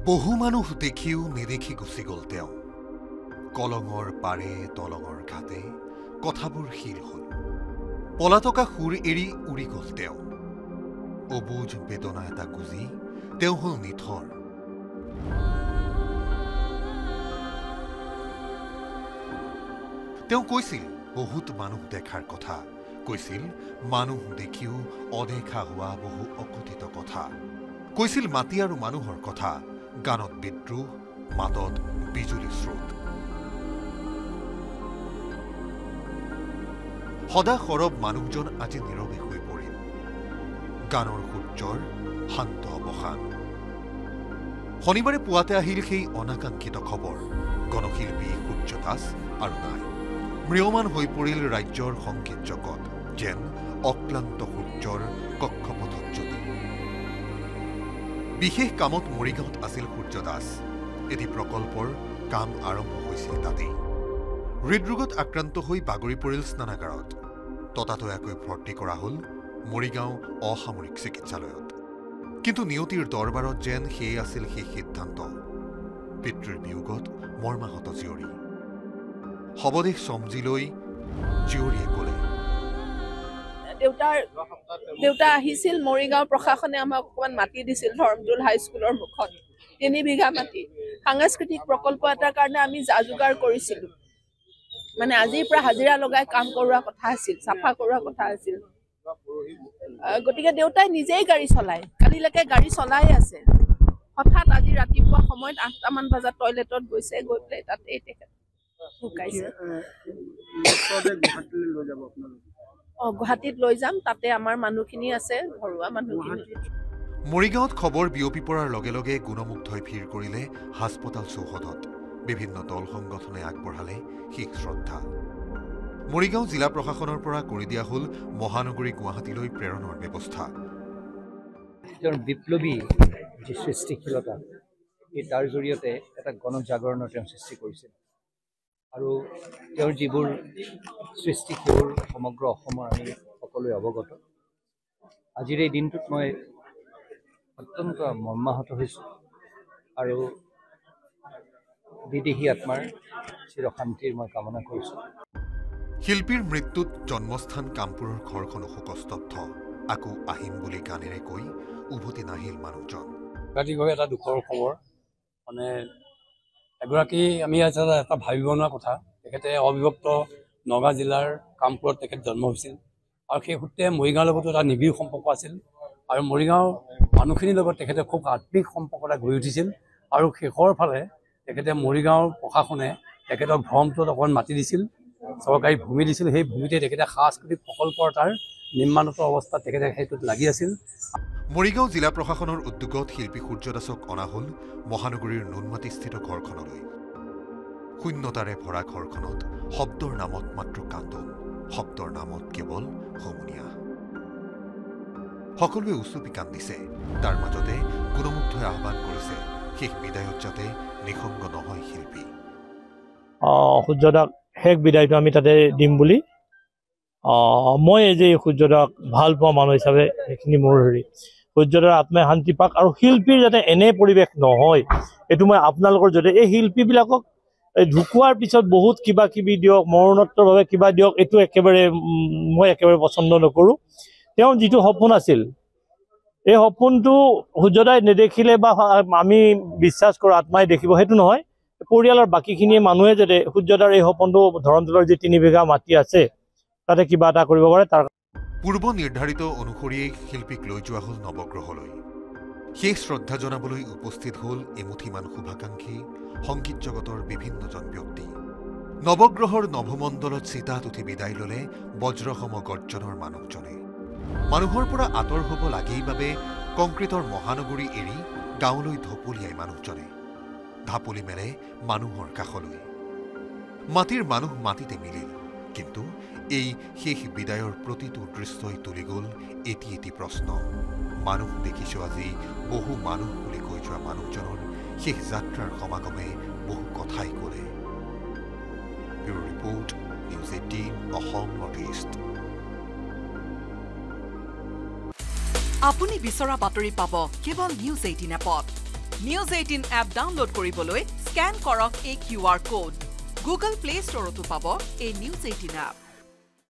বহু মানুহ দেখিও নেদেখি গুচি গ'ল তেওঁ কলঙৰ পাৰে তলঙৰ ঘাটে কথাবোৰ শিল হ'ল পলাতকা সুৰ এৰি উৰি গ'ল তেওঁ অবুজ বেদনা এটা গুজি তেওঁ হ'ল নিথৰ তেওঁ কৈছিল বহুত মানুহ দেখাৰ কথা কৈছিল মানুহ দেখিও অদেখা হোৱা বহু অকথিত কথা কৈছিল মাটি আৰু মানুহৰ কথা গানত বিদ্ৰোহ মাতত বিজুলী স্ৰোত সদা সৰব মানুহজন আজি নীৰৱে হৈ পৰিল গানৰ সূৰ্যৰ শান্ত অৱসান শনিবাৰে পুৱাতে আহিল সেই অনাকাংক্ষিত খবৰ গণশিল্পী সূৰ্য দাস আৰু নাই ম্ৰিয়মান হৈ পৰিল ৰাজ্যৰ সংগীত জগত যেন অক্লান্ত সূৰ্যৰ কক্ষপথত জ্যোতি বিশেষ কামত মৰিগাঁৱত আছিল সূৰ্য দাস এটি প্ৰকল্পৰ কাম আৰম্ভ হৈছিল তাতেই হৃদৰোগত আক্ৰান্ত হৈ বাগৰি পৰিল স্নানাগাৰত ততাতৈয়াকৈ ভৰ্তি কৰা হ'ল মৰিগাঁও অসামৰিক চিকিৎসালয়ত কিন্তু নিয়তিৰ দৰবাৰত যেন সেয়ে আছিল সেই সিদ্ধান্ত পিতৃৰ বিয়োগত মৰ্মাহত জীয়ৰী শৱদেহ চমজি লৈ জীয়ৰীয়ে ক'লে দেউতা আহিছিল মৰিগাঁও প্ৰশাসনে আমাক অকণমান মাটি দিছিল ধৰ্মটোল হাইস্কুলৰ মুখত 3 বিঘা মাটি সাংস্কৃতিক প্ৰকল্প এটাৰ কাৰণে আমি যা যোগাৰ কৰিছিলোঁ মানে আজিৰ পৰা হাজিৰা লগাই কাম কৰোৱা কথা আছিল চাফা কৰোৱা কথা আছিল গতিকে দেউতাই নিজেই গাড়ী চলায় কালিলৈকে গাড়ী চলাই আছে হঠাৎ আজি ৰাতিপুৱা সময়ত 8টামান বজাত টয়লেটত গৈছে গৈ পেলাই তাতে তেখেত ঢুকাইছে গুৱাহাটীত লৈ যাম তাতে আমাৰ মানুহখিনি আছে ঘৰুৱা মানুহখিনি মৰিগাঁৱত খবৰ বিয়পি পৰাৰ লগে লগে গুণমুগ্ধই ভিৰ কৰিলে হাস্পতাল চৌহদত বিভিন্ন দল সংগঠনে আগবঢ়ালে শেষ শ্ৰদ্ধা মৰিগাঁও জিলা প্ৰশাসনৰ পৰা কৰি দিয়া হ'ল মহানগৰী গুৱাহাটীলৈ প্ৰেৰণৰ ব্যৱস্থা বিপ্লৱী যি সৃষ্টিশীলতা তাৰ জৰিয়তে এটা গণজাগৰণৰ তেওঁ সৃষ্টি কৰিছিল আৰু তেওঁৰ যিবোৰ সৃষ্টি তেওঁৰ সমগ্ৰ অসমৰ আমি সকলোৱে অৱগত আজিৰ এই দিনটোত মই অত্যন্ত মৰ্মাহত হৈছোঁ আৰু বিদেহী আত্মাৰ চিৰশান্তিৰ মই কামনা কৰিছোঁ শিল্পীৰ মৃত্যুত জন্মস্থান কামপুৰৰ ঘৰখনো শোকস্তব্ধ আকৌ আহিম বুলি গানেৰে কৈ উভতি নাহিল মানুহজন ৰাতিপুৱা এটা দুখৰ খবৰ মানে এগৰাকী আমি এটা ভাবিব নোৱাৰা কথা তেখেতে অবিভক্ত নগাঁও জিলাৰ কামপুৰত তেখেত জন্ম হৈছিল আৰু সেই সূত্ৰে মৰিগাঁৱৰ লগতো এটা নিবিড় সম্পৰ্ক আছিল আৰু মৰিগাঁও মানুহখিনিৰ লগত তেখেতে খুব আত্মিক সম্পৰ্ক এটা গঢ়ি উঠিছিল আৰু শেষৰ ফালে তেখেতে মৰিগাঁৱৰ প্ৰশাসনে তেখেতক ভ্ৰমটোত অকণমান মাটি দিছিল চৰকাৰী ভূমি দিছিল সেই ভূমিতে তেখেতে সাংস্কৃতিক প্ৰকল্প এটাৰ নিৰ্মাণত অৱস্থাত তেখেতে সেইটোত লাগি আছিল মৰিগাঁও জিলা প্ৰশাসনৰ উদ্যোগত শিল্পী সূৰ্য দাসক অনা হ'ল মহানগৰীৰ নুনমাটিস্থিত ঘৰখনলৈ শূন্যতাৰে ভৰা ঘৰখনত শব্দৰ নামত মাত্ৰ কান্দোন শব্দৰ নামত কেৱল হুমুনিয়া সকলোৱে উচুপি কান্দিছে তাৰ মাজতে গুণমুগ্ধই আহ্বান কৰিছে শেষ বিদায়ত যাতে নিসংগ নহয় শিল্পী সূৰ্যদাক শেষ বিদায়টো আমি তাতে দিম বুলি মই যে সূৰ্যদাক ভাল পোৱা মানুহ হিচাপে সেইখিনি মোৰ হেৰি সূৰ্যদাৰ আত্মাই শান্তি পাক আৰু শিল্পীৰ যাতে এনে পৰিৱেশ নহয় এইটো মই আপোনালোকৰ যদি এই শিল্পীবিলাকক ঢুকুৱাৰ পিছত বহুত কিবা কিবি দিয়ক মৰণোত্তৰভাৱে কিবা দিয়ক এইটো মই একেবাৰে পচন্দ নকৰোঁ তেওঁ যিটো সপোন আছিল এই সপোনটো সূৰ্যদাই নেদেখিলে বা আমি বিশ্বাস কৰোঁ আত্মাই দেখিব সেইটো নহয় পৰিয়ালৰ বাকীখিনিয়ে মানুহে যাতে সূৰ্যদাৰ এই সপোনটো ধৰমতলৰ যি 3 বিঘা মাটি আছে তাতে কিবা এটা কৰিব পাৰে তাৰ পূৰ্ব নিৰ্ধাৰিত অনুসৰিয়েই শিল্পীক লৈ যোৱা হ'ল নৱগ্ৰহলৈ শেষ শ্ৰদ্ধা জনাবলৈ উপস্থিত হ'ল এমুঠিমান শুভাকাংক্ষী সংগীত জগতৰ বিভিন্নজন ব্যক্তি নৱগ্ৰহৰ নভমণ্ডলত চিতাত উঠি বিদায় ল'লে বজ্ৰসম গৰ্জনৰ মানুহজনে মানুহৰ পৰা আঁতৰ হ'ব লাগেই বাবে কংক্ৰিটৰ মহানগৰী এৰি গাঁৱলৈ ঢপলিয়াই মানুহজনে ঢাপলি মেলে মানুহৰ কাষলৈ মাটিৰ মানুহ মাটিতে মিলিল কিন্তু এই শেষ বিদায়ৰ প্ৰতিটো দৃশ্যই তুলি গ'ল এটি প্ৰশ্ন মানুহ দেখিছোঁ আজি বহু মানুহ বুলি কৈ যোৱা মানুহজনৰ শেষ যাত্ৰাৰ সমাগমে বহু কথাই ক'লে bureau report news 18 Assam north east আপুনি বিচৰা বাতৰি পাব কেৱল নিউজ 18 এপত নিউজ 18 এপ ডাউনলোড কৰিবলৈ স্ক্যান কৰক এই QR কোড। গুগল প্লে ষ্টৰতো পাব এই নিউজ 18 এপ।